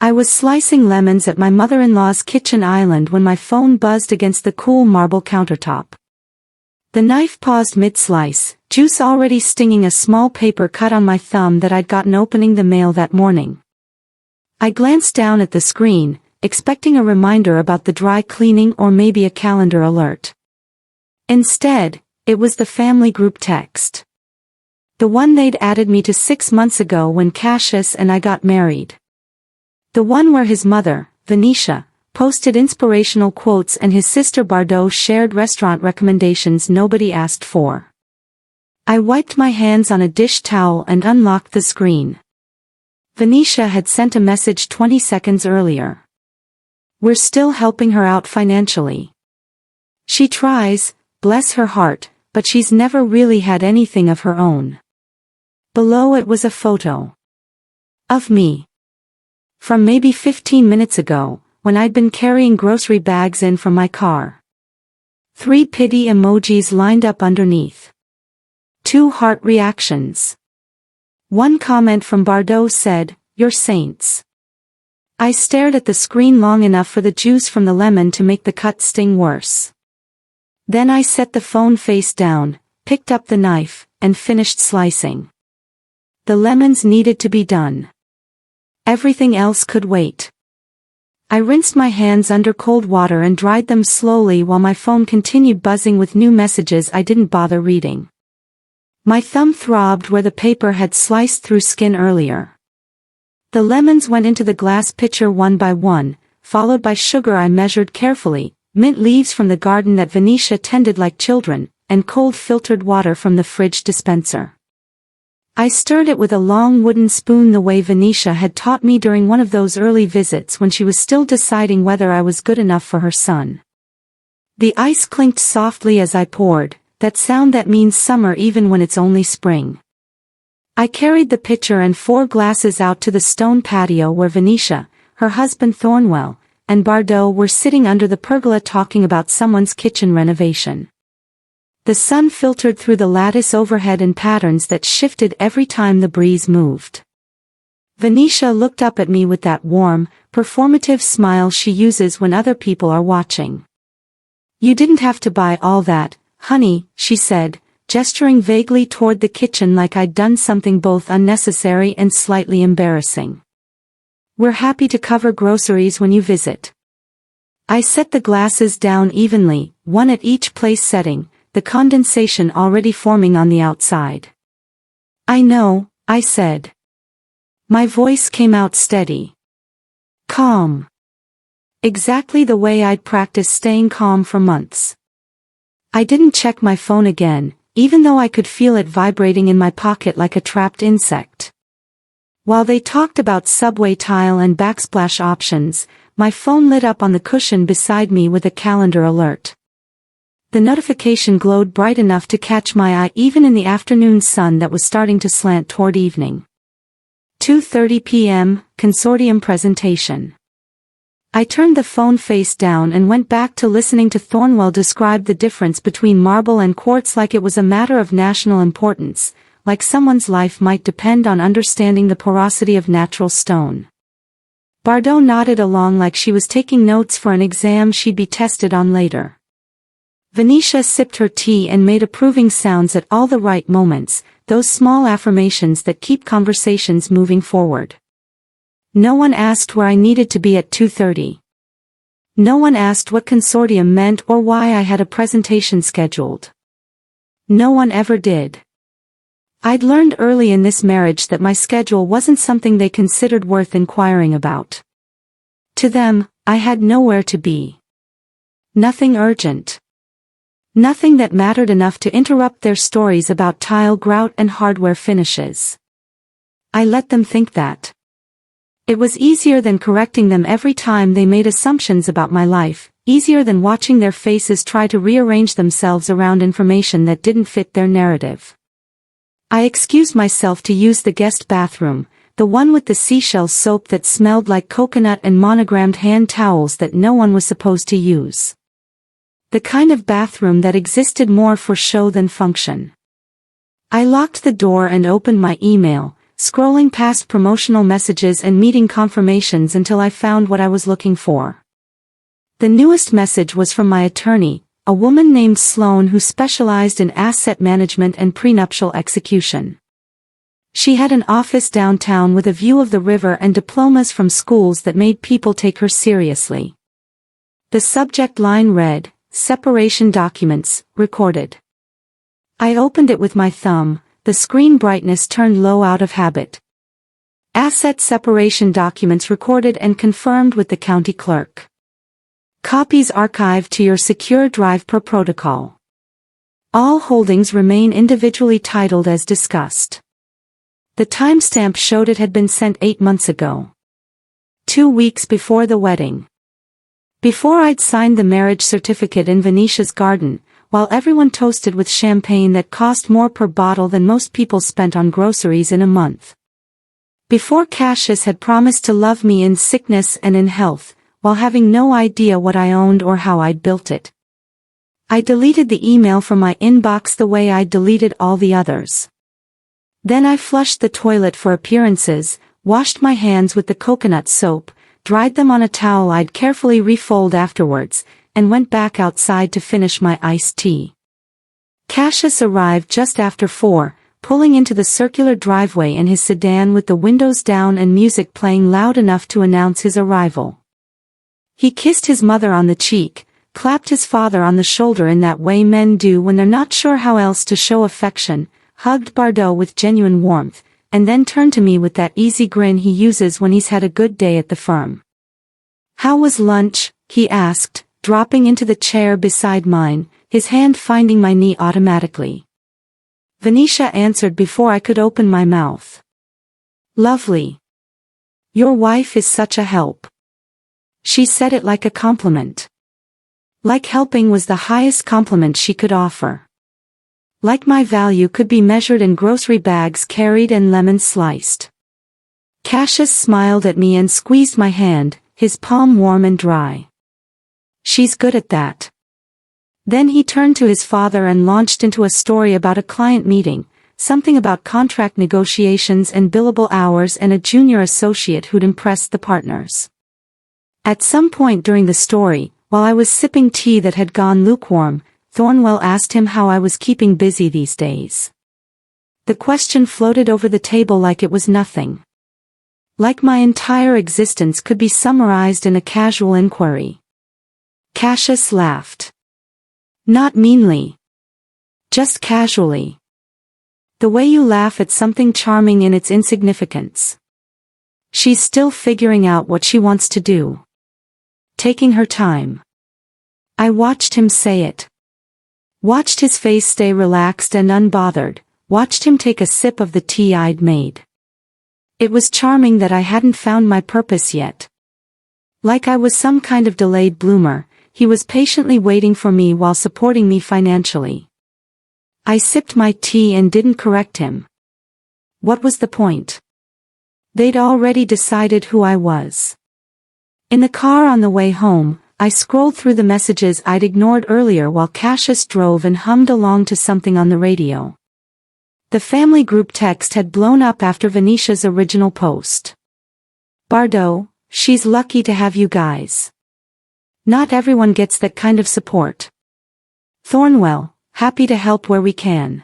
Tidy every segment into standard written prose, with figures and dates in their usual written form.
I was slicing lemons at my mother-in-law's kitchen island when my phone buzzed against the cool marble countertop. The knife paused mid-slice, juice already stinging a small paper cut on my thumb that I'd gotten opening the mail that morning. I glanced down at the screen, expecting a reminder about the dry cleaning or maybe a calendar alert. Instead, it was the family group text. The one they'd added me to 6 months ago when Cassius and I got married. The one where his mother, Venetia, posted inspirational quotes and his sister Bardot shared restaurant recommendations nobody asked for. I wiped my hands on a dish towel and unlocked the screen. Venetia had sent a message 20 seconds earlier. We're still helping her out financially. She tries, bless her heart, but she's never really had anything of her own. Below it was a photo of me. From maybe 15 minutes ago, when I'd been carrying grocery bags in from my car. 3 pity emojis lined up underneath. 2 heart reactions. One comment from Bardot said, "You're saints." I stared at the screen long enough for the juice from the lemon to make the cut sting worse. Then I set the phone face down, picked up the knife, and finished slicing. The lemons needed to be done. Everything else could wait. I rinsed my hands under cold water and dried them slowly while my phone continued buzzing with new messages I didn't bother reading. My thumb throbbed where the paper had sliced through skin earlier. The lemons went into the glass pitcher one by one, followed by sugar I measured carefully, mint leaves from the garden that Venetia tended like children, and cold filtered water from the fridge dispenser. I stirred it with a long wooden spoon the way Venetia had taught me during one of those early visits when she was still deciding whether I was good enough for her son. The ice clinked softly as I poured, that sound that means summer even when it's only spring. I carried the pitcher and 4 glasses out to the stone patio where Venetia, her husband Thornwell, and Bardot were sitting under the pergola talking about someone's kitchen renovation. The sun filtered through the lattice overhead in patterns that shifted every time the breeze moved. Venetia looked up at me with that warm, performative smile she uses when other people are watching. "You didn't have to buy all that, honey," she said, gesturing vaguely toward the kitchen like I'd done something both unnecessary and slightly embarrassing. "We're happy to cover groceries when you visit." I set the glasses down evenly, one at each place setting, the condensation already forming on the outside. "I know," I said. My voice came out steady. Calm. Exactly the way I'd practiced staying calm for months. I didn't check my phone again, even though I could feel it vibrating in my pocket like a trapped insect. While they talked about subway tile and backsplash options, my phone lit up on the cushion beside me with a calendar alert. The notification glowed bright enough to catch my eye even in the afternoon sun that was starting to slant toward evening. 2:30 p.m., consortium presentation. I turned the phone face down and went back to listening to Thornwell describe the difference between marble and quartz like it was a matter of national importance, like someone's life might depend on understanding the porosity of natural stone. Bardot nodded along like she was taking notes for an exam she'd be tested on later. Venetia sipped her tea and made approving sounds at all the right moments, those small affirmations that keep conversations moving forward. No one asked where I needed to be at 2:30. No one asked what consortium meant or why I had a presentation scheduled. No one ever did. I'd learned early in this marriage that my schedule wasn't something they considered worth inquiring about. To them, I had nowhere to be. Nothing urgent. Nothing that mattered enough to interrupt their stories about tile grout and hardware finishes. I let them think that. It was easier than correcting them every time they made assumptions about my life, easier than watching their faces try to rearrange themselves around information that didn't fit their narrative. I excused myself to use the guest bathroom, the one with the seashell soap that smelled like coconut and monogrammed hand towels that no one was supposed to use. The kind of bathroom that existed more for show than function. I locked the door and opened my email, scrolling past promotional messages and meeting confirmations until I found what I was looking for. The newest message was from my attorney, a woman named Sloan who specialized in asset management and prenuptial execution. She had an office downtown with a view of the river and diplomas from schools that made people take her seriously. The subject line read, "Separation documents, recorded." I opened it with my thumb, the screen brightness turned low out of habit. Asset separation documents recorded and confirmed with the county clerk. Copies archived to your secure drive per protocol. All holdings remain individually titled as discussed. The timestamp showed it had been sent 8 months ago. 2 weeks before the wedding. Before I'd signed the marriage certificate in Venetia's garden, while everyone toasted with champagne that cost more per bottle than most people spent on groceries in a month. Before Cassius had promised to love me in sickness and in health, while having no idea what I owned or how I'd built it. I deleted the email from my inbox the way I'd deleted all the others. Then I flushed the toilet for appearances, washed my hands with the coconut soap, dried them on a towel I'd carefully refold afterwards, and went back outside to finish my iced tea. Cassius arrived just after 4, pulling into the circular driveway in his sedan with the windows down and music playing loud enough to announce his arrival. He kissed his mother on the cheek, clapped his father on the shoulder in that way men do when they're not sure how else to show affection, hugged Bardot with genuine warmth, and then turned to me with that easy grin he uses when he's had a good day at the firm. "How was lunch?" he asked, dropping into the chair beside mine, his hand finding my knee automatically. Venetia answered before I could open my mouth. "Lovely. Your wife is such a help." She said it like a compliment. Like helping was the highest compliment she could offer. Like my value could be measured in grocery bags carried and lemons sliced. Cassius smiled at me and squeezed my hand, his palm warm and dry. "She's good at that." Then he turned to his father and launched into a story about a client meeting, something about contract negotiations and billable hours and a junior associate who'd impressed the partners. At some point during the story, while I was sipping tea that had gone lukewarm, Thornwell asked him how I was keeping busy these days. The question floated over the table like it was nothing. Like my entire existence could be summarized in a casual inquiry. Cassius laughed. Not meanly. Just casually. The way you laugh at something charming in its insignificance. She's still figuring out what she wants to do. Taking her time. I watched him say it. Watched his face stay relaxed and unbothered, watched him take a sip of the tea I'd made. It was charming that I hadn't found my purpose yet. Like I was some kind of delayed bloomer, he was patiently waiting for me while supporting me financially. I sipped my tea and didn't correct him. What was the point? They'd already decided who I was. In the car on the way home, I scrolled through the messages I'd ignored earlier while Cassius drove and hummed along to something on the radio. The family group text had blown up after Venetia's original post. "Bardot, she's lucky to have you guys. Not everyone gets that kind of support. Thornwell, happy to help where we can."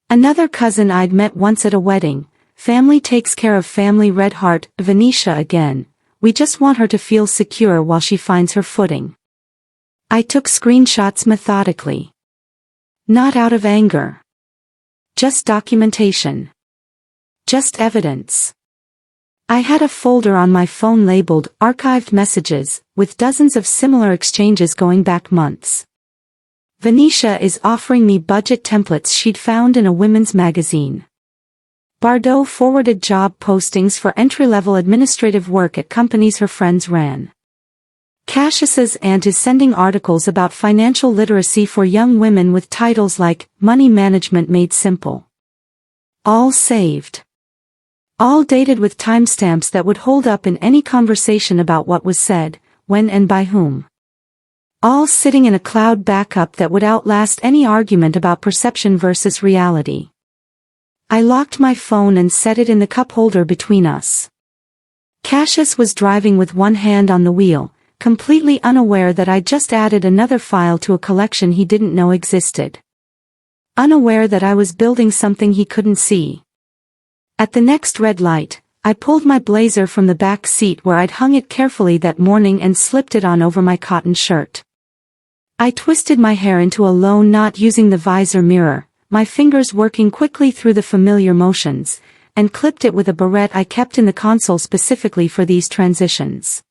Another cousin I'd met once at a wedding, "Family takes care of family, red heart, Venetia again. We just want her to feel secure while she finds her footing." I took screenshots methodically. Not out of anger. Just documentation. Just evidence. I had a folder on my phone labeled Archived Messages, with dozens of similar exchanges going back months. Venetia is offering me budget templates she'd found in a women's magazine. Bardot forwarded job postings for entry-level administrative work at companies her friends ran. Cassius's aunt is sending articles about financial literacy for young women with titles like Money Management Made Simple. All saved. All dated with timestamps that would hold up in any conversation about what was said, when and by whom. All sitting in a cloud backup that would outlast any argument about perception versus reality. I locked my phone and set it in the cup holder between us. Cassius was driving with one hand on the wheel, completely unaware that I'd just added another file to a collection he didn't know existed. Unaware that I was building something he couldn't see. At the next red light, I pulled my blazer from the back seat where I'd hung it carefully that morning and slipped it on over my cotton shirt. I twisted my hair into a low knot using the visor mirror, my fingers working quickly through the familiar motions, and clipped it with a barrette I kept in the console specifically for these transitions.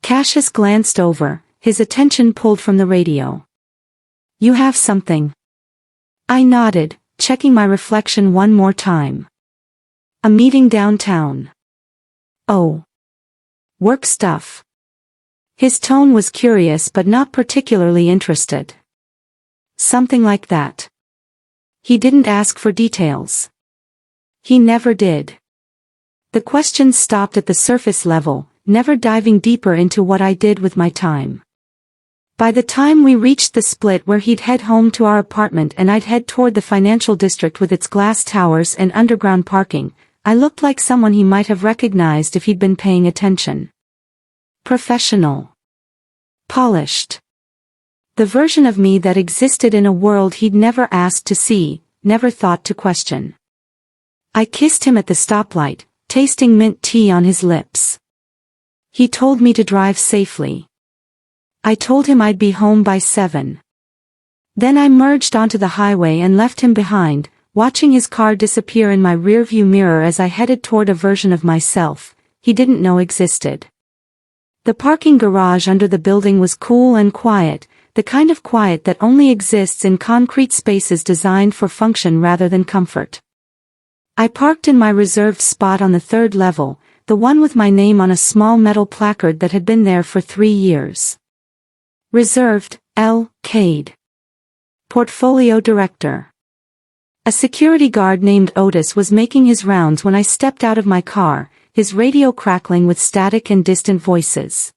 Cassius glanced over, his attention pulled from the radio. "You have something." I nodded, checking my reflection one more time. "A meeting downtown." "Oh. Work stuff." His tone was curious but not particularly interested. "Something like that." He didn't ask for details. He never did. The questions stopped at the surface level, never diving deeper into what I did with my time. By the time we reached the split where he'd head home to our apartment and I'd head toward the financial district with its glass towers and underground parking, I looked like someone he might have recognized if he'd been paying attention. Professional. Polished. The version of me that existed in a world he'd never asked to see, never thought to question. I kissed him at the stoplight, tasting mint tea on his lips. He told me to drive safely. I told him I'd be home by 7. Then I merged onto the highway and left him behind, watching his car disappear in my rearview mirror as I headed toward a version of myself he didn't know existed. The parking garage under the building was cool and quiet, the kind of quiet that only exists in concrete spaces designed for function rather than comfort. I parked in my reserved spot on the 3rd level, the one with my name on a small metal placard that had been there for 3 years. Reserved, L. Cade. Portfolio Director. A security guard named Otis was making his rounds when I stepped out of my car, his radio crackling with static and distant voices.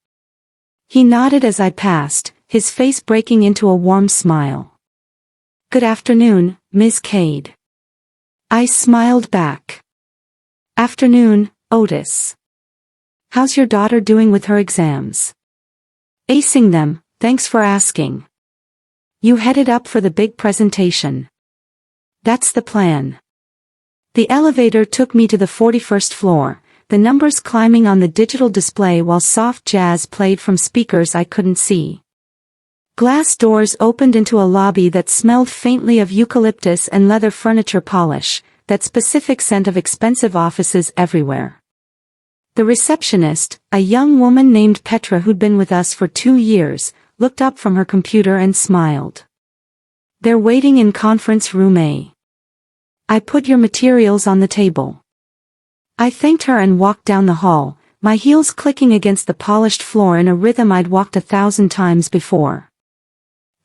He nodded as I passed, his face breaking into a warm smile. "Good afternoon, Ms. Cade." I smiled back. "Afternoon, Otis. How's your daughter doing with her exams?" "Acing them, thanks for asking." "You headed up for the big presentation?" "That's the plan." The elevator took me to the 41st floor, the numbers climbing on the digital display while soft jazz played from speakers I couldn't see. Glass doors opened into a lobby that smelled faintly of eucalyptus and leather furniture polish, that specific scent of expensive offices everywhere. The receptionist, a young woman named Petra who'd been with us for 2 years, looked up from her computer and smiled. "They're waiting in conference room A. I put your materials on the table." I thanked her and walked down the hall, my heels clicking against the polished floor in a rhythm I'd walked 1,000 times before.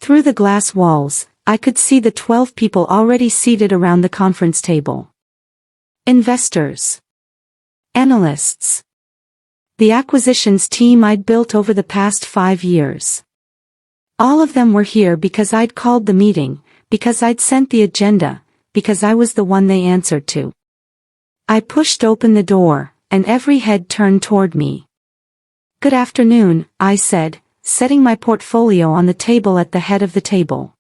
Through the glass walls, I could see the 12 people already seated around the conference table. Investors. Analysts. The acquisitions team I'd built over the past 5 years. All of them were here because I'd called the meeting, because I'd sent the agenda, because I was the one they answered to. I pushed open the door, and every head turned toward me. "Good afternoon," I said, setting my portfolio on the table at the head of the table.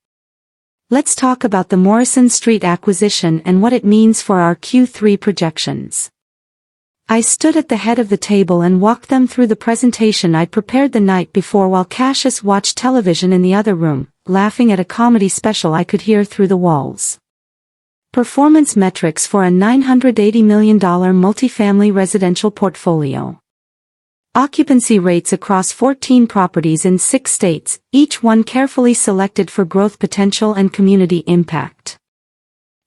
"Let's talk about the Morrison Street acquisition and what it means for our Q3 projections." I stood at the head of the table and walked them through the presentation I'd prepared the night before while Cassius watched television in the other room, laughing at a comedy special I could hear through the walls. Performance metrics for a $980 million multifamily residential portfolio. Occupancy rates across 14 properties in 6 states, each one carefully selected for growth potential and community impact.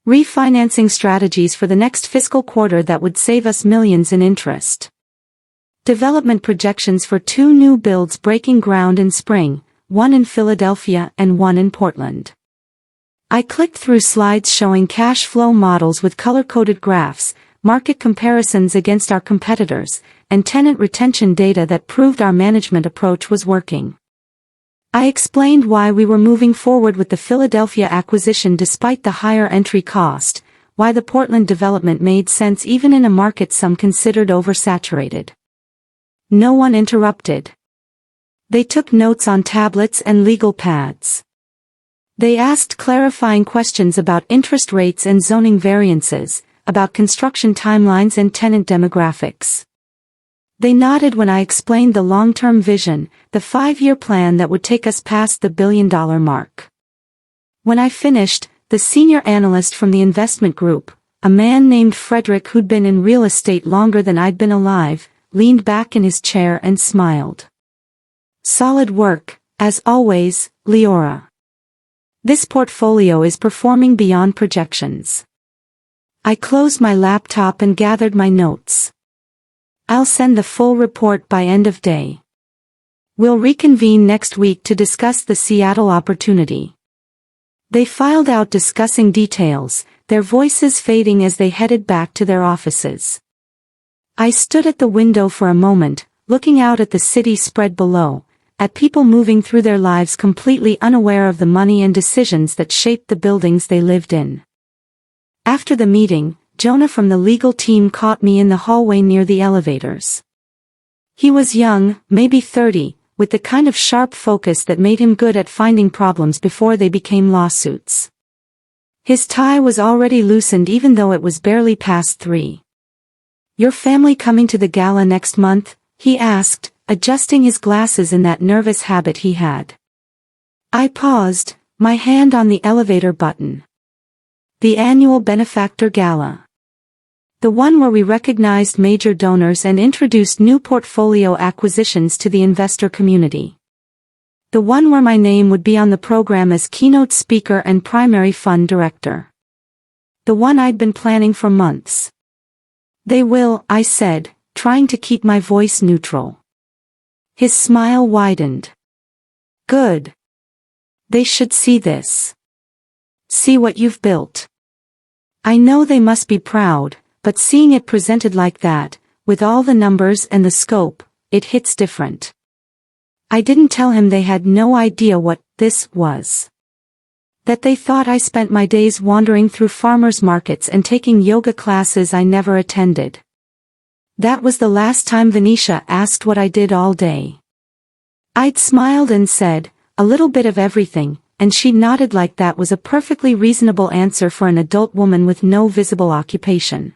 Refinancing strategies for the next fiscal quarter that would save us millions in interest. Development projections for 2 new builds breaking ground in spring, one in Philadelphia and one in Portland. I clicked through slides showing cash flow models with color-coded graphs, market comparisons against our competitors, and tenant retention data that proved our management approach was working. I explained why we were moving forward with the Philadelphia acquisition despite the higher entry cost, why the Portland development made sense even in a market some considered oversaturated. No one interrupted. They took notes on tablets and legal pads. They asked clarifying questions about interest rates and zoning variances, about construction timelines and tenant demographics. They nodded when I explained the long-term vision, the 5-year plan that would take us past the billion-dollar mark. When I finished, the senior analyst from the investment group, a man named Frederick who'd been in real estate longer than I'd been alive, leaned back in his chair and smiled. "Solid work, as always, Leora. This portfolio is performing beyond projections." I closed my laptop and gathered my notes. "I'll send the full report by end of day. We'll reconvene next week to discuss the Seattle opportunity." They filed out discussing details, their voices fading as they headed back to their offices. I stood at the window for a moment, looking out at the city spread below, at people moving through their lives completely unaware of the money and decisions that shaped the buildings they lived in. After the meeting, Jonah from the legal team caught me in the hallway near the elevators. He was young, maybe 30, with the kind of sharp focus that made him good at finding problems before they became lawsuits. His tie was already loosened even though it was barely past 3. "Your family coming to the gala next month?" he asked, adjusting his glasses in that nervous habit he had. I paused, my hand on the elevator button. "The annual benefactor gala. The one where we recognized major donors and introduced new portfolio acquisitions to the investor community. The one where my name would be on the program as keynote speaker and primary fund director. The one I'd been planning for months." "They will," I said, trying to keep my voice neutral. His smile widened. "Good. They should see this. See what you've built. I know they must be proud, but seeing it presented like that, with all the numbers and the scope, it hits different." I didn't tell him they had no idea what this was. That they thought I spent my days wandering through farmers markets and taking yoga classes I never attended. That was the last time Venetia asked what I did all day. I'd smiled and said, "A little bit of everything," and she nodded like that was a perfectly reasonable answer for an adult woman with no visible occupation.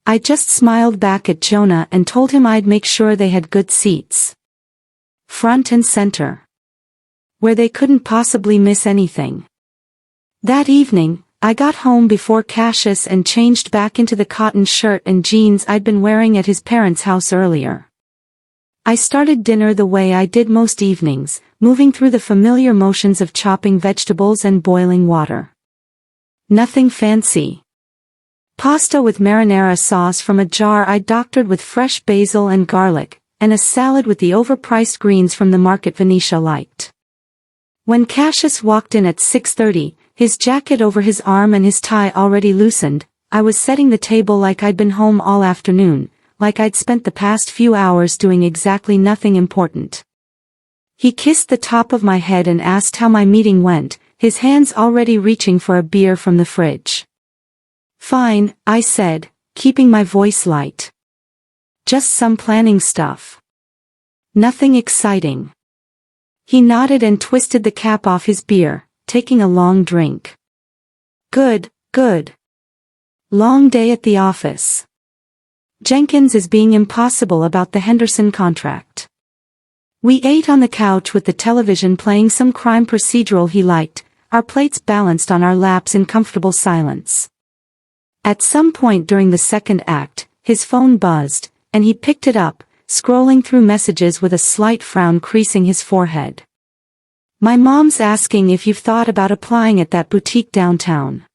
I just smiled back at Jonah and told him I'd make sure they had good seats. Front and center. Where they couldn't possibly miss anything. That evening, I got home before Cassius and changed back into the cotton shirt and jeans I'd been wearing at his parents' house earlier. I started dinner the way I did most evenings, moving through the familiar motions of chopping vegetables and boiling water. Nothing fancy. Pasta with marinara sauce from a jar I doctored with fresh basil and garlic, and a salad with the overpriced greens from the market Venetia liked. When Cassius walked in at 6:30, his jacket over his arm and his tie already loosened, I was setting the table like I'd been home all afternoon, like I'd spent the past few hours doing exactly nothing important. He kissed the top of my head and asked how my meeting went, his hands already reaching for a beer from the fridge. "Fine," I said, keeping my voice light. "Just some planning stuff. Nothing exciting." He nodded and twisted the cap off his beer, taking a long drink. "Good, good. Long day at the office. Jenkins is being impossible about the Henderson contract." We ate on the couch with the television playing some crime procedural he liked, our plates balanced on our laps in comfortable silence. At some point during the second act, his phone buzzed, and he picked it up, scrolling through messages with a slight frown creasing his forehead. "My mom's asking if you've thought about applying at that boutique downtown.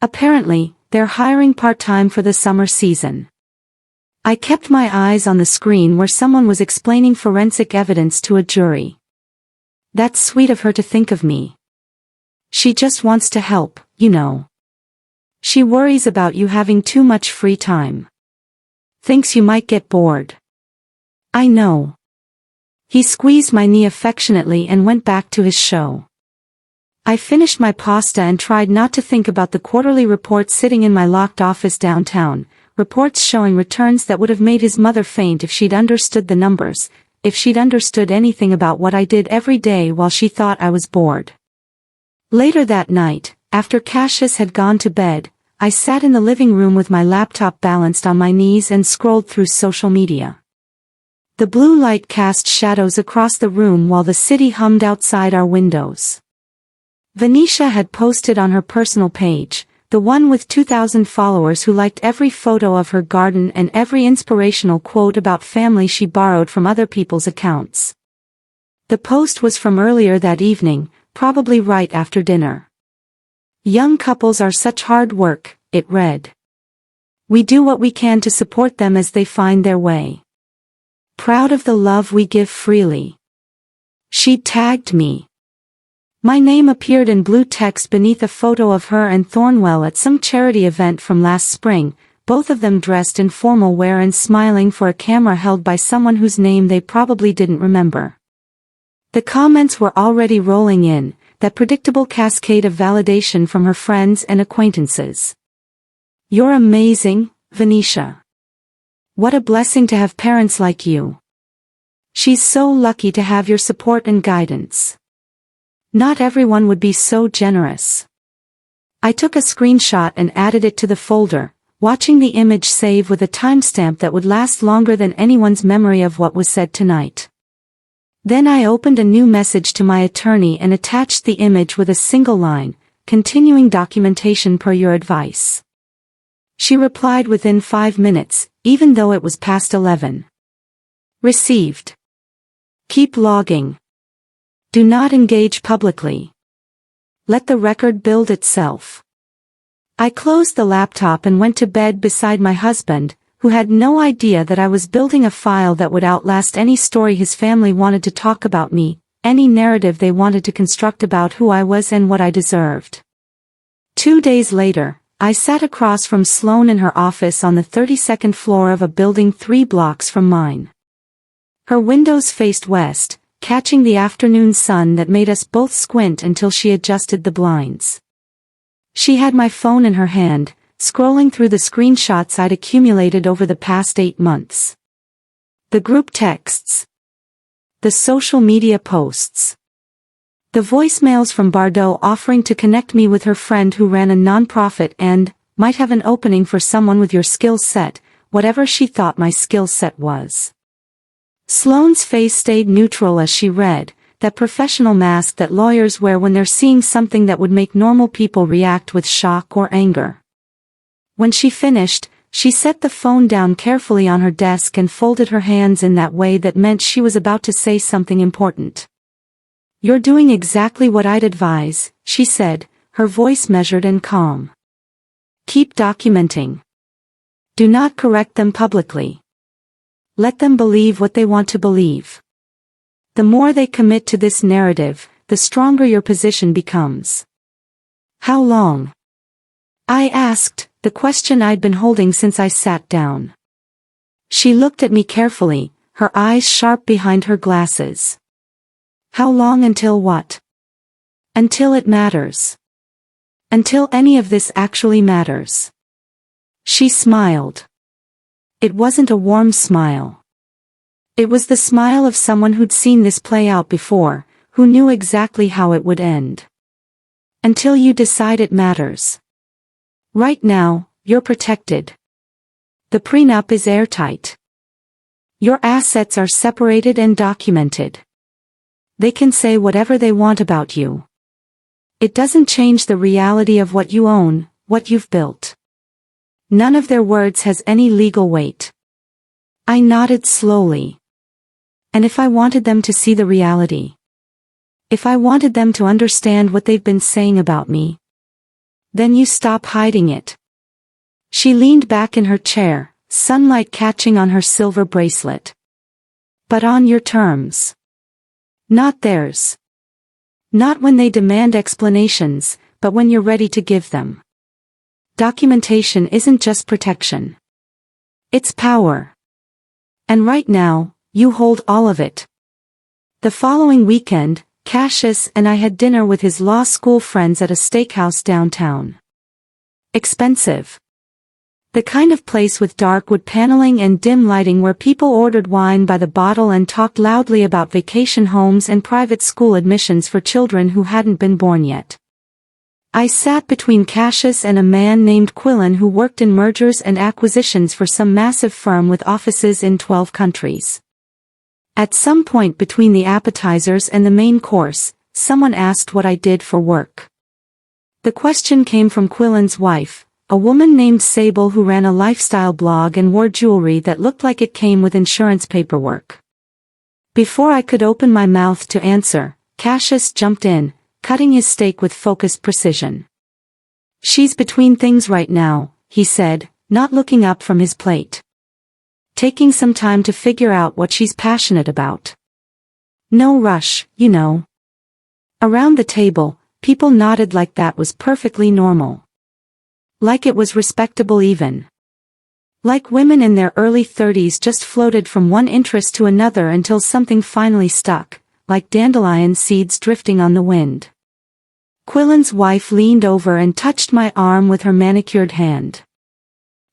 Apparently, they're hiring part-time for the summer season." I kept my eyes on the screen where someone was explaining forensic evidence to a jury. "That's sweet of her to think of me. She just wants to help, you know. She worries about you having too much free time. Thinks you might get bored." "I know." He squeezed my knee affectionately and went back to his show. I finished my pasta and tried not to think about the quarterly report sitting in my locked office downtown, reports showing returns that would have made his mother faint if she'd understood the numbers, if she'd understood anything about what I did every day while she thought I was bored. Later that night, after Cassius had gone to bed, I sat in the living room with my laptop balanced on my knees and scrolled through social media. The blue light cast shadows across the room while the city hummed outside our windows. Venetia had posted on her personal page, the one with 2,000 followers who liked every photo of her garden and every inspirational quote about family she borrowed from other people's accounts. The post was from earlier that evening, probably right after dinner. "Young couples are such hard work," it read. "We do what we can to support them as they find their way. Proud of the love we give freely." She tagged me. My name appeared in blue text beneath a photo of her and Thornwell at some charity event from last spring, both of them dressed in formal wear and smiling for a camera held by someone whose name they probably didn't remember. The comments were already rolling in, that predictable cascade of validation from her friends and acquaintances. "You're amazing, Venetia. What a blessing to have parents like you. She's so lucky to have your support and guidance. Not everyone would be so generous." I took a screenshot and added it to the folder, watching the image save with a timestamp that would last longer than anyone's memory of what was said tonight. Then I opened a new message to my attorney and attached the image with a single line, "Continuing documentation per your advice." She replied within 5 minutes, even though it was past 11. Received. Keep logging. Do not engage publicly. Let the record build itself. I closed the laptop and went to bed beside my husband, who had no idea that I was building a file that would outlast any story his family wanted to talk about me, any narrative they wanted to construct about who I was and what I deserved. 2 days later, I sat across from Sloane in her office on the 32nd floor of a building 3 blocks from mine. Her windows faced west, catching the afternoon sun that made us both squint until she adjusted the blinds. She had my phone in her hand, scrolling through the screenshots I'd accumulated over the past 8 months. The group texts. The social media posts. The voicemails from Bardot offering to connect me with her friend who ran a nonprofit and might have an opening for someone with your skill set, whatever she thought my skill set was. Sloane's face stayed neutral as she read, that professional mask that lawyers wear when they're seeing something that would make normal people react with shock or anger. When she finished, she set the phone down carefully on her desk and folded her hands in that way that meant she was about to say something important. "You're doing exactly what I'd advise," she said, her voice measured and calm. "Keep documenting. Do not correct them publicly. Let them believe what they want to believe. The more they commit to this narrative, the stronger your position becomes." "How long?" I asked, the question I'd been holding since I sat down. She looked at me carefully, her eyes sharp behind her glasses. "How long until what?" "Until it matters. Until any of this actually matters." She smiled. It wasn't a warm smile. It was the smile of someone who'd seen this play out before, who knew exactly how it would end. "Until you decide it matters. Right now, you're protected. The prenup is airtight. Your assets are separated and documented. They can say whatever they want about you. It doesn't change the reality of what you own, what you've built. None of their words has any legal weight." I nodded slowly. "And if I wanted them to see the reality? If I wanted them to understand what they've been saying about me? Then you stop hiding it." She leaned back in her chair, sunlight catching on her silver bracelet. "But on your terms. Not theirs. Not when they demand explanations, but when you're ready to give them. Documentation isn't just protection. It's power. And right now, you hold all of it." The following weekend, Cassius and I had dinner with his law school friends at a steakhouse downtown. Expensive. The kind of place with dark wood paneling and dim lighting where people ordered wine by the bottle and talked loudly about vacation homes and private school admissions for children who hadn't been born yet. I sat between Cassius and a man named Quillen who worked in mergers and acquisitions for some massive firm with offices in 12 countries. At some point between the appetizers and the main course, someone asked what I did for work. The question came from Quillen's wife, a woman named Sable who ran a lifestyle blog and wore jewelry that looked like it came with insurance paperwork. Before I could open my mouth to answer, Cassius jumped in, cutting his steak with focused precision. "She's between things right now," he said, not looking up from his plate. "Taking some time to figure out what she's passionate about. No rush, you know." Around the table, people nodded like that was perfectly normal. Like it was respectable even. Like women in their early 30s just floated from one interest to another until something finally stuck, like dandelion seeds drifting on the wind. Quillen's wife leaned over and touched my arm with her manicured hand.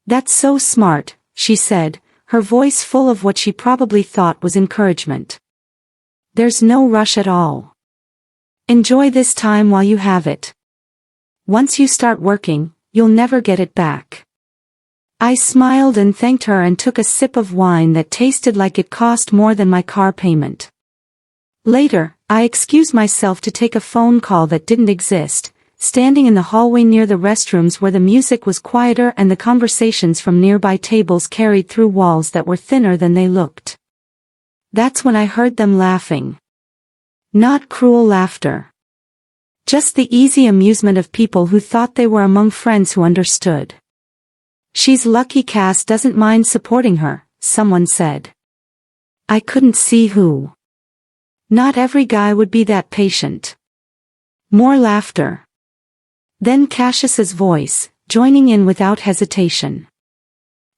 "That's so smart," she said, her voice full of what she probably thought was encouragement. "There's no rush at all. Enjoy this time while you have it. Once you start working, you'll never get it back." I smiled and thanked her and took a sip of wine that tasted like it cost more than my car payment. Later, I excused myself to take a phone call that didn't exist, standing in the hallway near the restrooms where the music was quieter and the conversations from nearby tables carried through walls that were thinner than they looked. That's when I heard them laughing. Not cruel laughter. Just the easy amusement of people who thought they were among friends who understood. "She's lucky Cass doesn't mind supporting her," someone said. I couldn't see who. Not every guy would be that patient. More laughter. Then Cassius's voice, joining in without hesitation.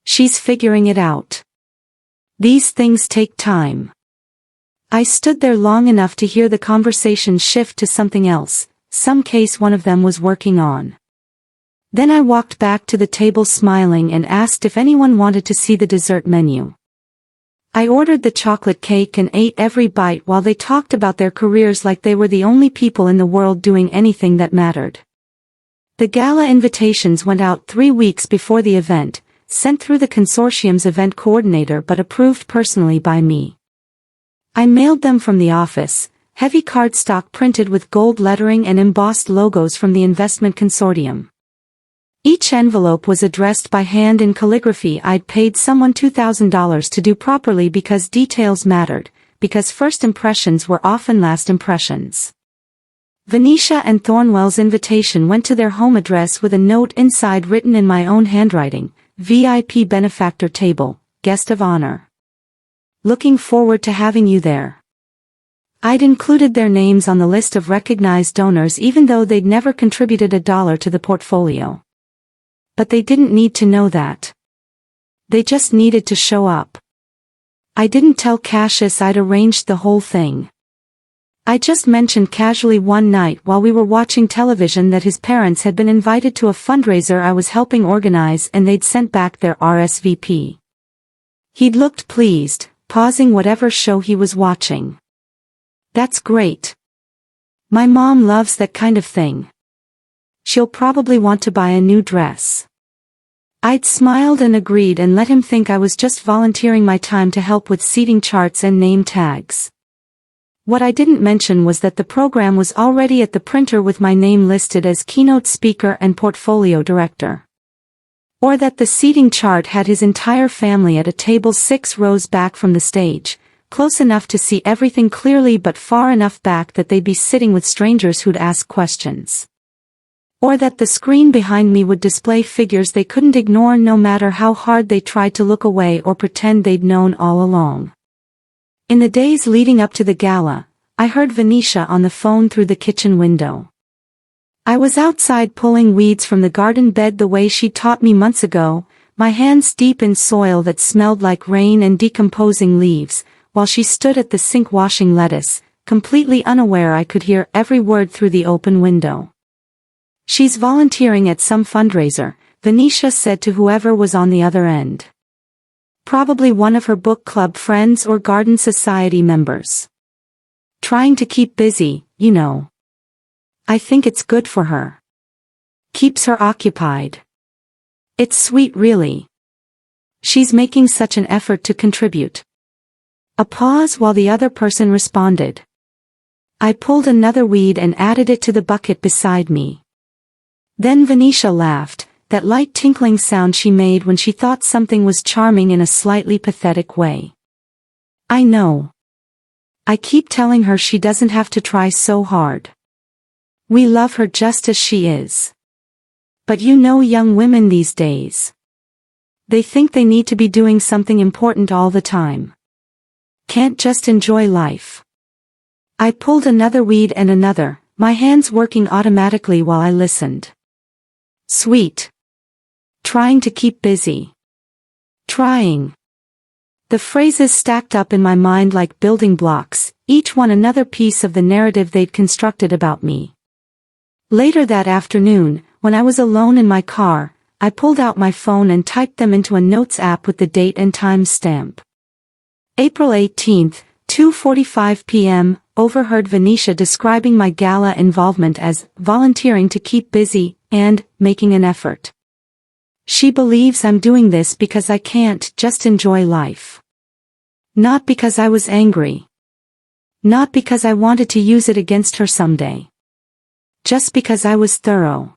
"She's figuring it out. These things take time." I stood there long enough to hear the conversation shift to something else, some case one of them was working on. Then I walked back to the table smiling and asked if anyone wanted to see the dessert menu. I ordered the chocolate cake and ate every bite while they talked about their careers like they were the only people in the world doing anything that mattered. The gala invitations went out 3 weeks before the event, sent through the consortium's event coordinator but approved personally by me. I mailed them from the office, heavy cardstock printed with gold lettering and embossed logos from the investment consortium. Each envelope was addressed by hand in calligraphy I'd paid someone $2,000 to do properly because details mattered, because first impressions were often last impressions. Venetia and Thornwell's invitation went to their home address with a note inside written in my own handwriting, "VIP benefactor table, guest of honor. Looking forward to having you there." I'd included their names on the list of recognized donors even though they'd never contributed a dollar to the portfolio. But they didn't need to know that. They just needed to show up. I didn't tell Cassius I'd arranged the whole thing. I just mentioned casually one night while we were watching television that his parents had been invited to a fundraiser I was helping organize and they'd sent back their RSVP. He'd looked pleased, pausing whatever show he was watching. "That's great. My mom loves that kind of thing. She'll probably want to buy a new dress." I'd smiled and agreed and let him think I was just volunteering my time to help with seating charts and name tags. What I didn't mention was that the program was already at the printer with my name listed as keynote speaker and portfolio director. Or that the seating chart had his entire family at a table 6 rows back from the stage, close enough to see everything clearly but far enough back that they'd be sitting with strangers who'd ask questions. Or that the screen behind me would display figures they couldn't ignore no matter how hard they tried to look away or pretend they'd known all along. In the days leading up to the gala, I heard Venetia on the phone through the kitchen window. I was outside pulling weeds from the garden bed the way she taught me months ago, my hands deep in soil that smelled like rain and decomposing leaves, while she stood at the sink washing lettuce, completely unaware I could hear every word through the open window. "She's volunteering at some fundraiser," Venetia said to whoever was on the other end. "Probably one of her book club friends or garden society members. Trying to keep busy, you know. I think it's good for her. Keeps her occupied. It's sweet really. She's making such an effort to contribute." A pause while the other person responded. I pulled another weed and added it to the bucket beside me. Then Venetia laughed, that light tinkling sound she made when she thought something was charming in a slightly pathetic way. "I know. I keep telling her she doesn't have to try so hard. We love her just as she is. But you know young women these days. They think they need to be doing something important all the time. Can't just enjoy life." I pulled another weed and another, my hands working automatically while I listened. Sweet. Trying to keep busy. Trying. The phrases stacked up in my mind like building blocks, each one another piece of the narrative they'd constructed about me. Later that afternoon, when I was alone in my car, I pulled out my phone and typed them into a notes app with the date and time stamp. April 18th, 2:45 p.m., overheard Venetia describing my gala involvement as volunteering to keep busy and making an effort. She believes I'm doing this because I can't just enjoy life. Not because I was angry. Not because I wanted to use it against her someday. Just because I was thorough.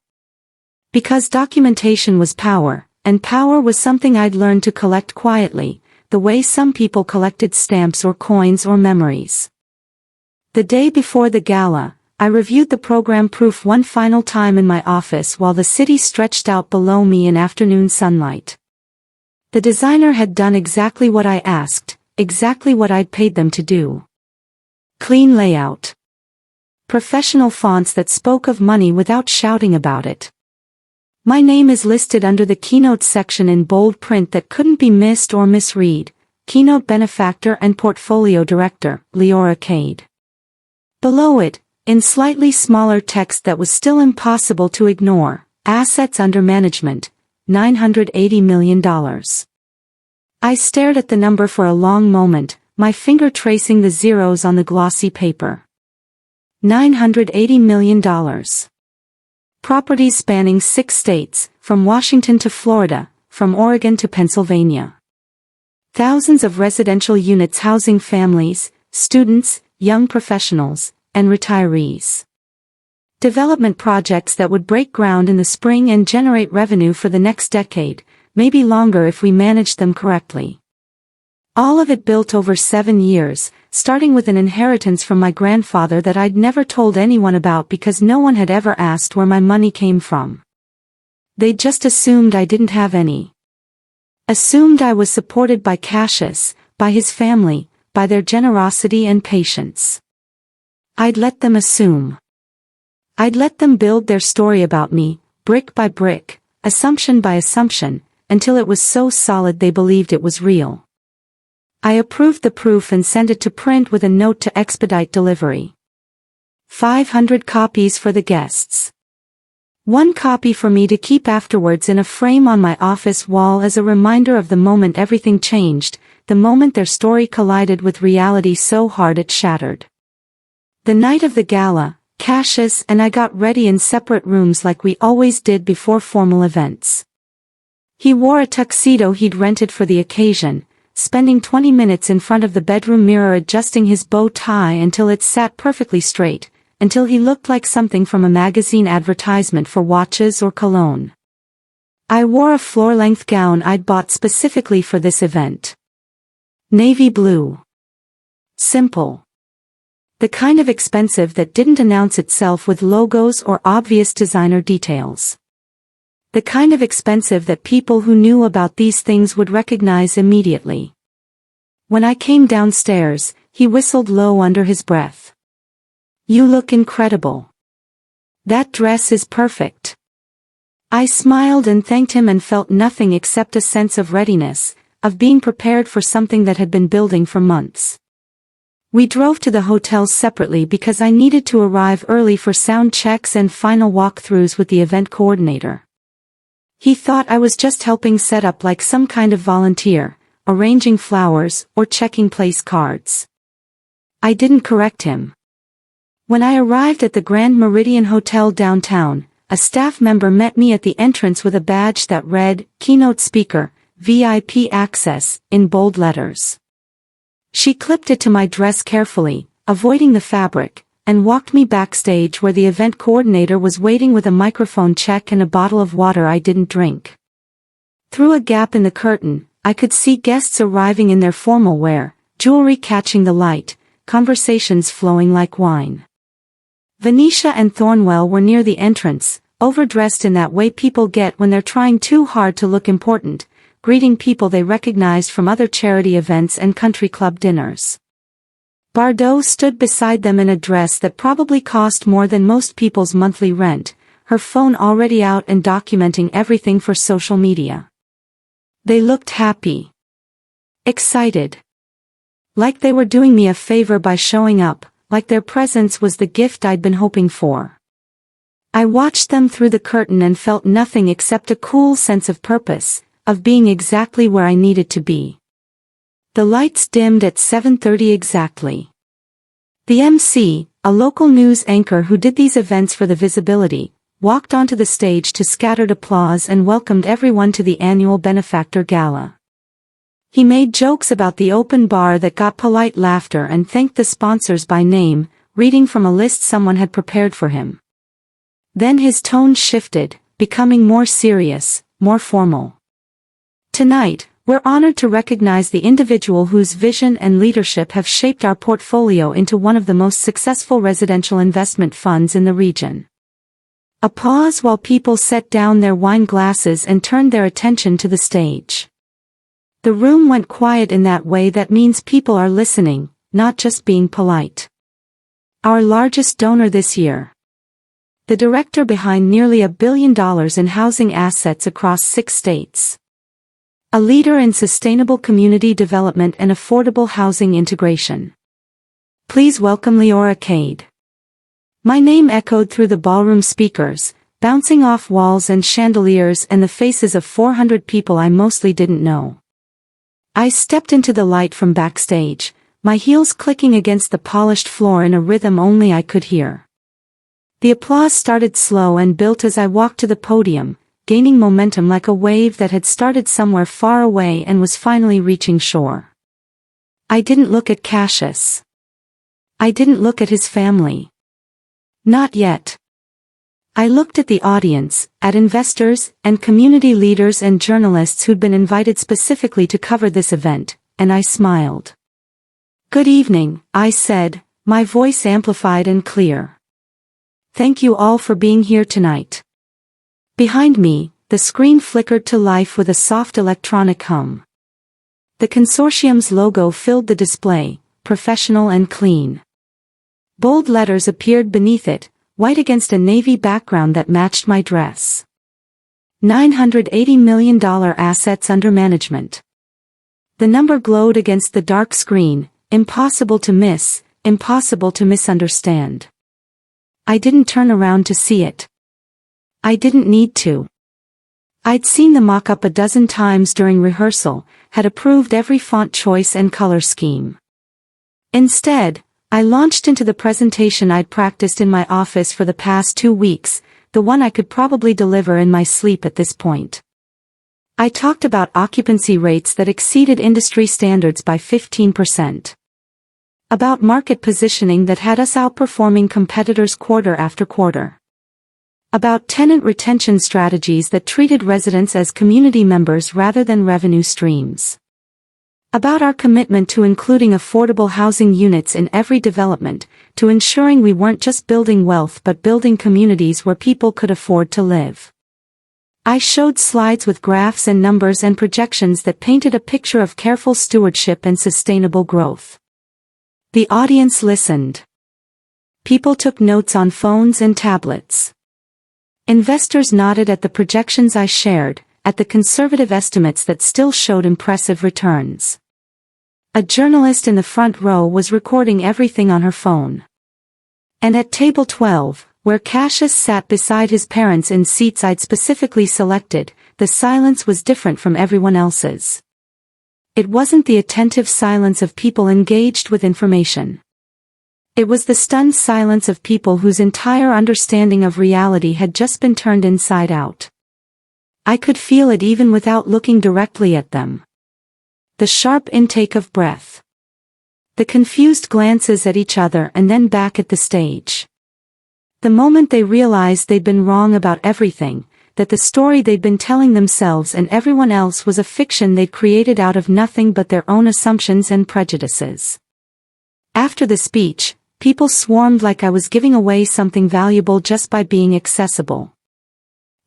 Because documentation was power, and power was something I'd learned to collect quietly, the way some people collected stamps or coins or memories. The day before the gala, I reviewed the program proof one final time in my office while the city stretched out below me in afternoon sunlight. The designer had done exactly what I asked, exactly what I'd paid them to do. Clean layout. Professional fonts that spoke of money without shouting about it. My name is listed under the keynote section in bold print that couldn't be missed or misread. Keynote benefactor and portfolio director, Leora Cade. Below it, in slightly smaller text that was still impossible to ignore, assets under management, $980 million. I stared at the number for a long moment, my finger tracing the zeros on the glossy paper. $980 million. Properties spanning 6 states, from Washington to Florida, from Oregon to Pennsylvania. Thousands of residential units housing families, students, young professionals, and retirees. Development projects that would break ground in the spring and generate revenue for the next decade, maybe longer if we managed them correctly. All of it built over 7 years, starting with an inheritance from my grandfather that I'd never told anyone about because no one had ever asked where my money came from. They'd just assumed I didn't have any. Assumed I was supported by Cassius, by his family, by their generosity and patience. I'd let them assume. I'd let them build their story about me, brick by brick, assumption by assumption, until it was so solid they believed it was real. I approved the proof and sent it to print with a note to expedite delivery. 500 copies for the guests. 1 copy for me to keep afterwards in a frame on my office wall as a reminder of the moment everything changed, the moment their story collided with reality so hard it shattered. The night of the gala, Cassius and I got ready in separate rooms like we always did before formal events. He wore a tuxedo he'd rented for the occasion, spending 20 minutes in front of the bedroom mirror adjusting his bow tie until it sat perfectly straight, until he looked like something from a magazine advertisement for watches or cologne. I wore a floor-length gown I'd bought specifically for this event. Navy blue. Simple. The kind of expensive that didn't announce itself with logos or obvious designer details. The kind of expensive that people who knew about these things would recognize immediately. When I came downstairs, he whistled low under his breath. "You look incredible. That dress is perfect." I smiled and thanked him and felt nothing except a sense of readiness, of being prepared for something that had been building for months. We drove to the hotels separately because I needed to arrive early for sound checks and final walkthroughs with the event coordinator. He thought I was just helping set up like some kind of volunteer, arranging flowers or checking place cards. I didn't correct him. When I arrived at the Grand Meridian Hotel downtown, a staff member met me at the entrance with a badge that read, "Keynote Speaker, VIP Access," in bold letters. She clipped it to my dress carefully, avoiding the fabric, and walked me backstage where the event coordinator was waiting with a microphone check and a bottle of water I didn't drink. Through a gap in the curtain, I could see guests arriving in their formal wear, jewelry catching the light, conversations flowing like wine. Venetia and Thornwell were near the entrance, overdressed in that way people get when they're trying too hard to look important, greeting people they recognized from other charity events and country club dinners. Bardot stood beside them in a dress that probably cost more than most people's monthly rent, her phone already out and documenting everything for social media. They looked happy. Excited. Like they were doing me a favor by showing up, like their presence was the gift I'd been hoping for. I watched them through the curtain and felt nothing except a cool sense of purpose, of being exactly where I needed to be. The lights dimmed at 7:30 exactly. The MC, a local news anchor who did these events for the visibility, walked onto the stage to scattered applause and welcomed everyone to the annual benefactor gala. He made jokes about the open bar that got polite laughter and thanked the sponsors by name, reading from a list someone had prepared for him. Then his tone shifted, becoming more serious, more formal. Tonight, we're honored to recognize the individual whose vision and leadership have shaped our portfolio into one of the most successful residential investment funds in the region. A pause while people set down their wine glasses and turned their attention to the stage. The room went quiet in that way that means people are listening, not just being polite. Our largest donor this year. The director behind nearly $1 billion in housing assets across 6 states. A leader in sustainable community development and affordable housing integration. Please welcome Leora Cade. My name echoed through the ballroom speakers, bouncing off walls and chandeliers and the faces of 400 people I mostly didn't know. I stepped into the light from backstage, my heels clicking against the polished floor in a rhythm only I could hear. The applause started slow and built as I walked to the podium, gaining momentum like a wave that had started somewhere far away and was finally reaching shore. I didn't look at Cassius. I didn't look at his family. Not yet. I looked at the audience, at investors, and community leaders and journalists who'd been invited specifically to cover this event, and I smiled. "Good evening," I said, my voice amplified and clear. "Thank you all for being here tonight." Behind me, the screen flickered to life with a soft electronic hum. The consortium's logo filled the display, professional and clean. Bold letters appeared beneath it, white against a navy background that matched my dress. $980 million assets under management. The number glowed against the dark screen, impossible to miss, impossible to misunderstand. I didn't turn around to see it. I didn't need to. I'd seen the mock-up a dozen times during rehearsal, had approved every font choice and color scheme. Instead, I launched into the presentation I'd practiced in my office for the past 2 weeks, the one I could probably deliver in my sleep at this point. I talked about occupancy rates that exceeded industry standards by 15%. About market positioning that had us outperforming competitors quarter after quarter. About tenant retention strategies that treated residents as community members rather than revenue streams. About our commitment to including affordable housing units in every development, to ensuring we weren't just building wealth but building communities where people could afford to live. I showed slides with graphs and numbers and projections that painted a picture of careful stewardship and sustainable growth. The audience listened. People took notes on phones and tablets. Investors nodded at the projections I shared, at the conservative estimates that still showed impressive returns. A journalist in the front row was recording everything on her phone. And at table 12, where Cassius sat beside his parents in seats I'd specifically selected, the silence was different from everyone else's. It wasn't the attentive silence of people engaged with information. It was the stunned silence of people whose entire understanding of reality had just been turned inside out. I could feel it even without looking directly at them. The sharp intake of breath. The confused glances at each other and then back at the stage. The moment they realized they'd been wrong about everything, that the story they'd been telling themselves and everyone else was a fiction they'd created out of nothing but their own assumptions and prejudices. After the speech, people swarmed like I was giving away something valuable just by being accessible.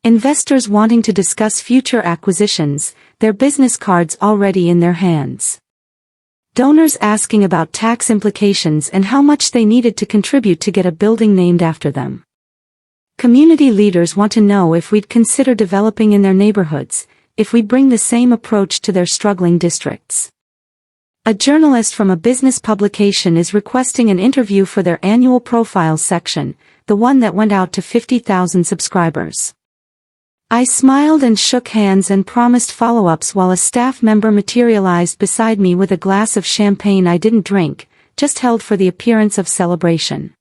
Investors wanting to discuss future acquisitions, their business cards already in their hands. Donors asking about tax implications and how much they needed to contribute to get a building named after them. Community leaders want to know if we'd consider developing in their neighborhoods, if we'd bring the same approach to their struggling districts. A journalist from a business publication is requesting an interview for their annual profiles section, the one that went out to 50,000 subscribers. I smiled and shook hands and promised follow-ups while a staff member materialized beside me with a glass of champagne I didn't drink, just held for the appearance of celebration.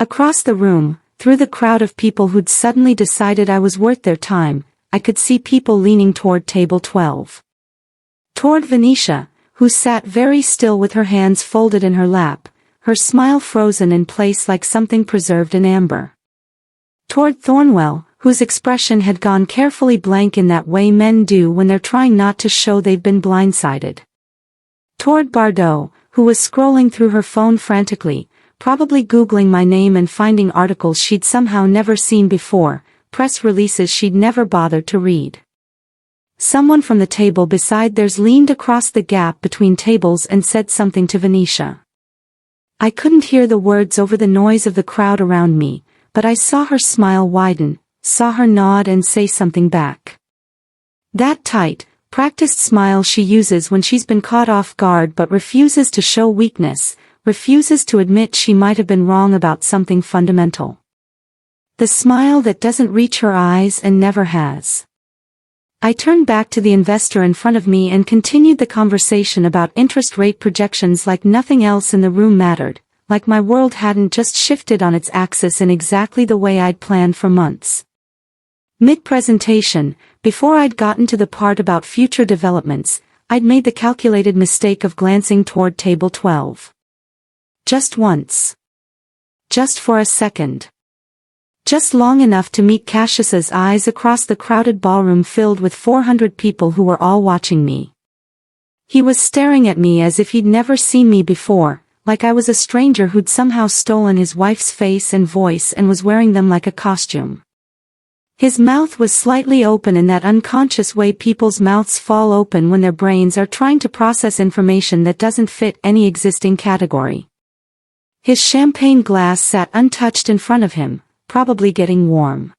Across the room, through the crowd of people who'd suddenly decided I was worth their time, I could see people leaning toward table 12. Toward Venetia, who sat very still with her hands folded in her lap, her smile frozen in place like something preserved in amber. Toward Thornwell, whose expression had gone carefully blank in that way men do when they're trying not to show they've been blindsided. Toward Bardot, who was scrolling through her phone frantically, probably Googling my name and finding articles she'd somehow never seen before, press releases she'd never bothered to read. Someone from the table beside theirs leaned across the gap between tables and said something to Venetia. I couldn't hear the words over the noise of the crowd around me, but I saw her smile widen, saw her nod and say something back. That tight, practiced smile she uses when she's been caught off guard but refuses to show weakness, refuses to admit she might have been wrong about something fundamental. The smile that doesn't reach her eyes and never has. I turned back to the investor in front of me and continued the conversation about interest rate projections like nothing else in the room mattered, like my world hadn't just shifted on its axis in exactly the way I'd planned for months. Mid-presentation, before I'd gotten to the part about future developments, I'd made the calculated mistake of glancing toward table 12. Just once. Just for a second. Just long enough to meet Cassius's eyes across the crowded ballroom filled with 400 people who were all watching me. He was staring at me as if he'd never seen me before, like I was a stranger who'd somehow stolen his wife's face and voice and was wearing them like a costume. His mouth was slightly open in that unconscious way people's mouths fall open when their brains are trying to process information that doesn't fit any existing category. His champagne glass sat untouched in front of him, probably getting warm.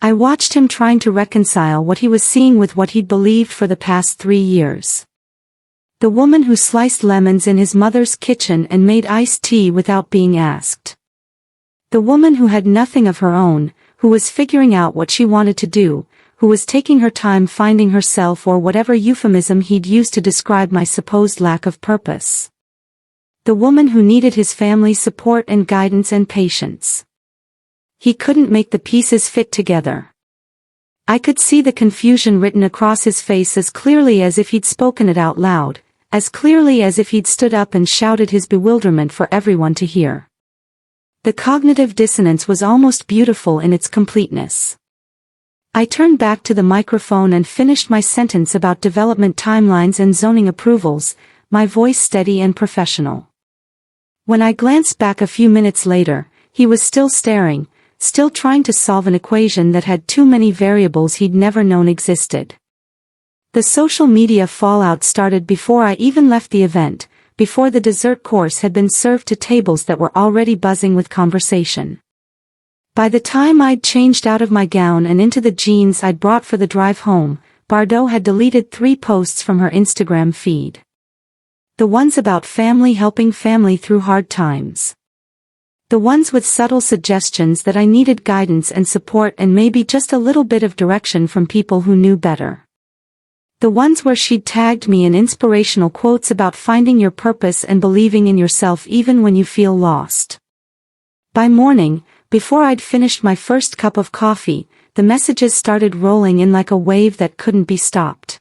I watched him trying to reconcile what he was seeing with what he'd believed for the past 3 years. The woman who sliced lemons in his mother's kitchen and made iced tea without being asked. The woman who had nothing of her own, who was figuring out what she wanted to do, who was taking her time finding herself or whatever euphemism he'd used to describe my supposed lack of purpose. The woman who needed his family's support and guidance and patience. He couldn't make the pieces fit together. I could see the confusion written across his face as clearly as if he'd spoken it out loud, as clearly as if he'd stood up and shouted his bewilderment for everyone to hear. The cognitive dissonance was almost beautiful in its completeness. I turned back to the microphone and finished my sentence about development timelines and zoning approvals, my voice steady and professional. When I glanced back a few minutes later, he was still staring, still trying to solve an equation that had too many variables he'd never known existed. The social media fallout started before I even left the event, before the dessert course had been served to tables that were already buzzing with conversation. By the time I'd changed out of my gown and into the jeans I'd brought for the drive home, Bardot had deleted 3 posts from her Instagram feed. The ones about family helping family through hard times. The ones with subtle suggestions that I needed guidance and support and maybe just a little bit of direction from people who knew better. The ones where she'd tagged me in inspirational quotes about finding your purpose and believing in yourself even when you feel lost. By morning, before I'd finished my first cup of coffee, the messages started rolling in like a wave that couldn't be stopped.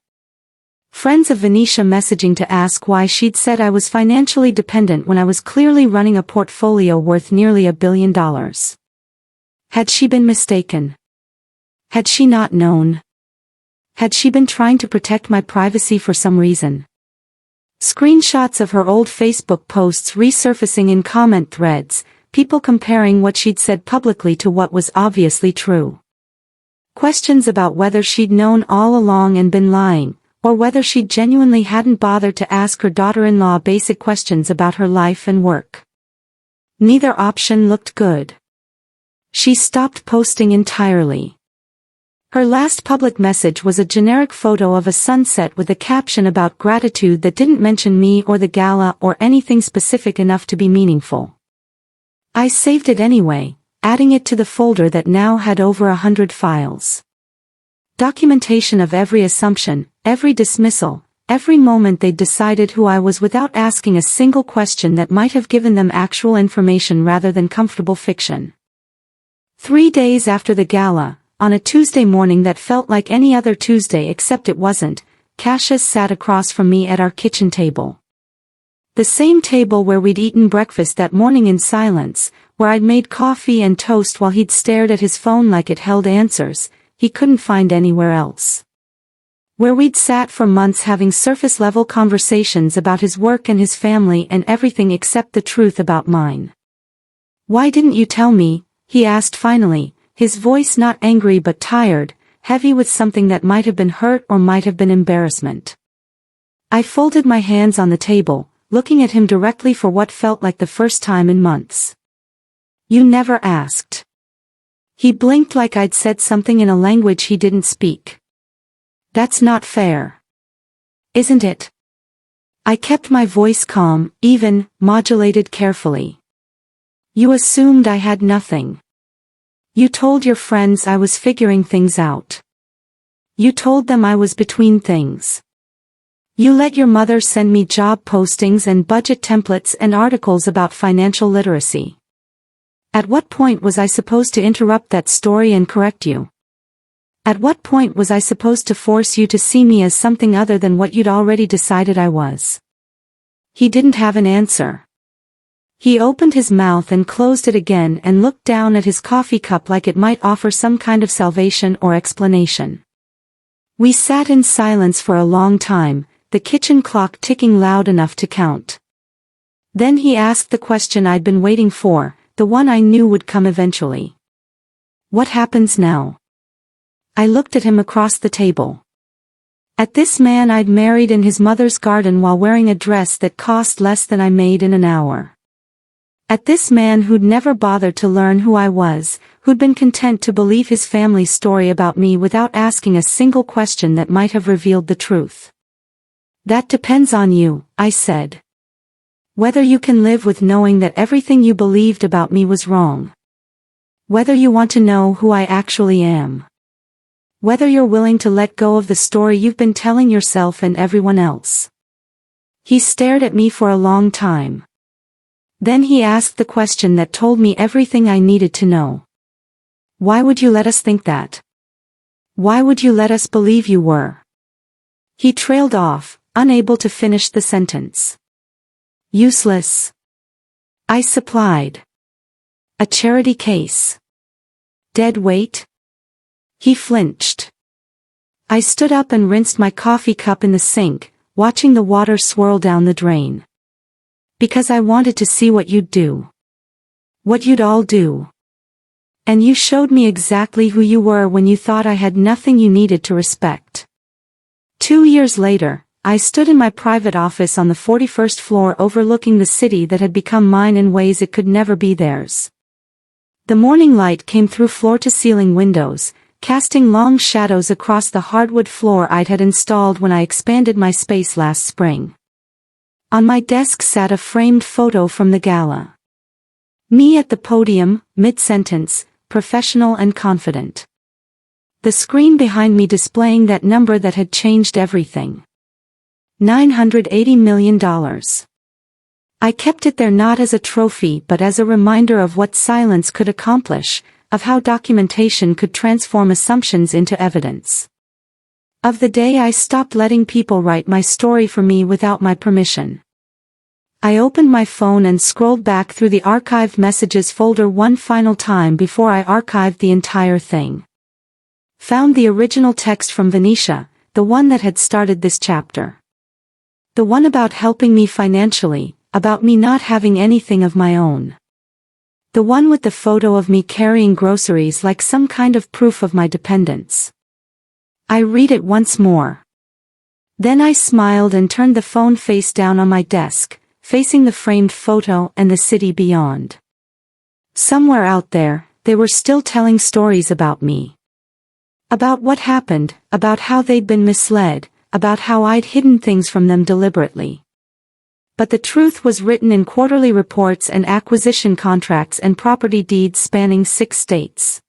Friends of Venetia messaging to ask why she'd said I was financially dependent when I was clearly running a portfolio worth nearly $1 billion. Had she been mistaken? Had she not known? Had she been trying to protect my privacy for some reason? Screenshots of her old Facebook posts resurfacing in comment threads, people comparing what she'd said publicly to what was obviously true. Questions about whether she'd known all along and been lying, or whether she genuinely hadn't bothered to ask her daughter-in-law basic questions about her life and work. Neither option looked good. She stopped posting entirely. Her last public message was a generic photo of a sunset with a caption about gratitude that didn't mention me or the gala or anything specific enough to be meaningful. I saved it anyway, adding it to the folder that now had over 100 files. Documentation of every assumption, every dismissal, every moment they'd decided who I was without asking a single question that might have given them actual information rather than comfortable fiction. 3 days after the gala, on a Tuesday morning that felt like any other Tuesday except it wasn't, Cassius sat across from me at our kitchen table. The same table where we'd eaten breakfast that morning in silence, where I'd made coffee and toast while he'd stared at his phone like it held answers he couldn't find anywhere else. Where we'd sat for months having surface-level conversations about his work and his family and everything except the truth about mine. "Why didn't you tell me?" he asked finally, his voice not angry but tired, heavy with something that might have been hurt or might have been embarrassment. I folded my hands on the table, looking at him directly for what felt like the first time in months. "You never asked." He blinked like I'd said something in a language he didn't speak. "That's not fair. Isn't it?" I kept my voice calm, even, modulated carefully. "You assumed I had nothing. You told your friends I was figuring things out. You told them I was between things. You let your mother send me job postings and budget templates and articles about financial literacy. At what point was I supposed to interrupt that story and correct you? At what point was I supposed to force you to see me as something other than what you'd already decided I was?" He didn't have an answer. He opened his mouth and closed it again and looked down at his coffee cup like it might offer some kind of salvation or explanation. We sat in silence for a long time, the kitchen clock ticking loud enough to count. Then he asked the question I'd been waiting for, the one I knew would come eventually. "What happens now?" I looked at him across the table. At this man I'd married in his mother's garden while wearing a dress that cost less than I made in an hour. At this man who'd never bothered to learn who I was, who'd been content to believe his family's story about me without asking a single question that might have revealed the truth. "That depends on you," I said. "Whether you can live with knowing that everything you believed about me was wrong. Whether you want to know who I actually am. Whether you're willing to let go of the story you've been telling yourself and everyone else." He stared at me for a long time. Then he asked the question that told me everything I needed to know. "Why would you let us think that? Why would you let us believe you were?" He trailed off, unable to finish the sentence. "Useless," I supplied. "A charity case. Dead weight?" He flinched. I stood up and rinsed my coffee cup in the sink, watching the water swirl down the drain. "Because I wanted to see what you'd do. What you'd all do. And you showed me exactly who you were when you thought I had nothing you needed to respect." 2 years later, I stood in my private office on the 41st floor overlooking the city that had become mine in ways it could never be theirs. The morning light came through floor-to-ceiling windows, casting long shadows across the hardwood floor I'd had installed when I expanded my space last spring. On my desk sat a framed photo from the gala. Me at the podium, mid-sentence, professional and confident. The screen behind me displaying that number that had changed everything. $980 million. I kept it there not as a trophy but as a reminder of what silence could accomplish, of how documentation could transform assumptions into evidence. Of the day I stopped letting people write my story for me without my permission. I opened my phone and scrolled back through the archived messages folder one final time before I archived the entire thing. Found the original text from Venetia, the one that had started this chapter. The one about helping me financially, about me not having anything of my own. The one with the photo of me carrying groceries like some kind of proof of my dependence. I read it once more. Then I smiled and turned the phone face down on my desk, facing the framed photo and the city beyond. Somewhere out there, they were still telling stories about me. About what happened, about how they'd been misled, about how I'd hidden things from them deliberately. But the truth was written in quarterly reports and acquisition contracts and property deeds spanning 6 states.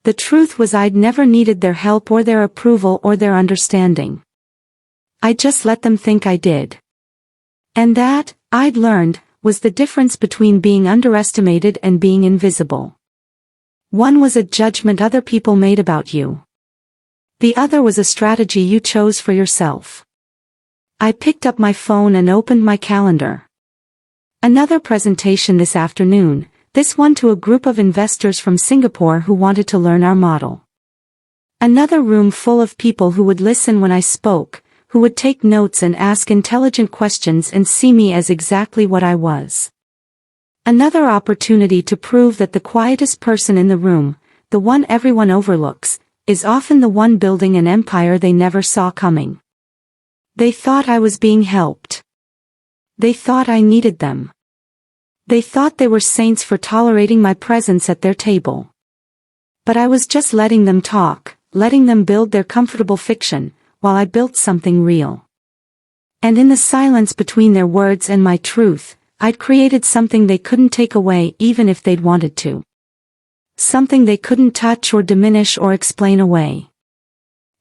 The truth was I'd never needed their help or their approval or their understanding. I just let them think I did. And that, I'd learned, was the difference between being underestimated and being invisible. One was a judgment other people made about you. The other was a strategy you chose for yourself. I picked up my phone and opened my calendar. Another presentation this afternoon, this one to a group of investors from Singapore who wanted to learn our model. Another room full of people who would listen when I spoke, who would take notes and ask intelligent questions and see me as exactly what I was. Another opportunity to prove that the quietest person in the room, the one everyone overlooks, is often the one building an empire they never saw coming. They thought I was being helped. They thought I needed them. They thought they were saints for tolerating my presence at their table. But I was just letting them talk, letting them build their comfortable fiction, while I built something real. And in the silence between their words and my truth, I'd created something they couldn't take away even if they'd wanted to. Something they couldn't touch or diminish or explain away.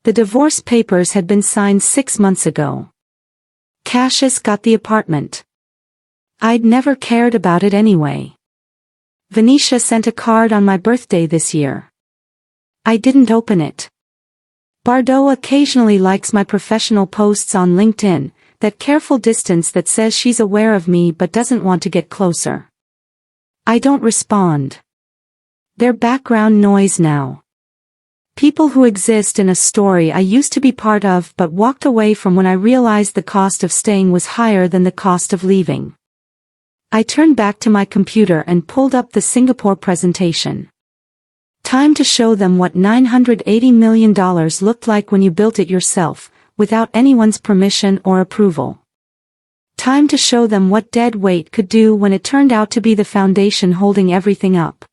The divorce papers had been signed 6 months ago. Cassius got the apartment. I'd never cared about it anyway. Venetia sent a card on my birthday this year. I didn't open it. Bardot occasionally likes my professional posts on LinkedIn, that careful distance that says she's aware of me but doesn't want to get closer. I don't respond. They're background noise now. People who exist in a story I used to be part of but walked away from when I realized the cost of staying was higher than the cost of leaving. I turned back to my computer and pulled up the Singapore presentation. Time to show them what $980 million looked like when you built it yourself, without anyone's permission or approval. Time to show them what dead weight could do when it turned out to be the foundation holding everything up.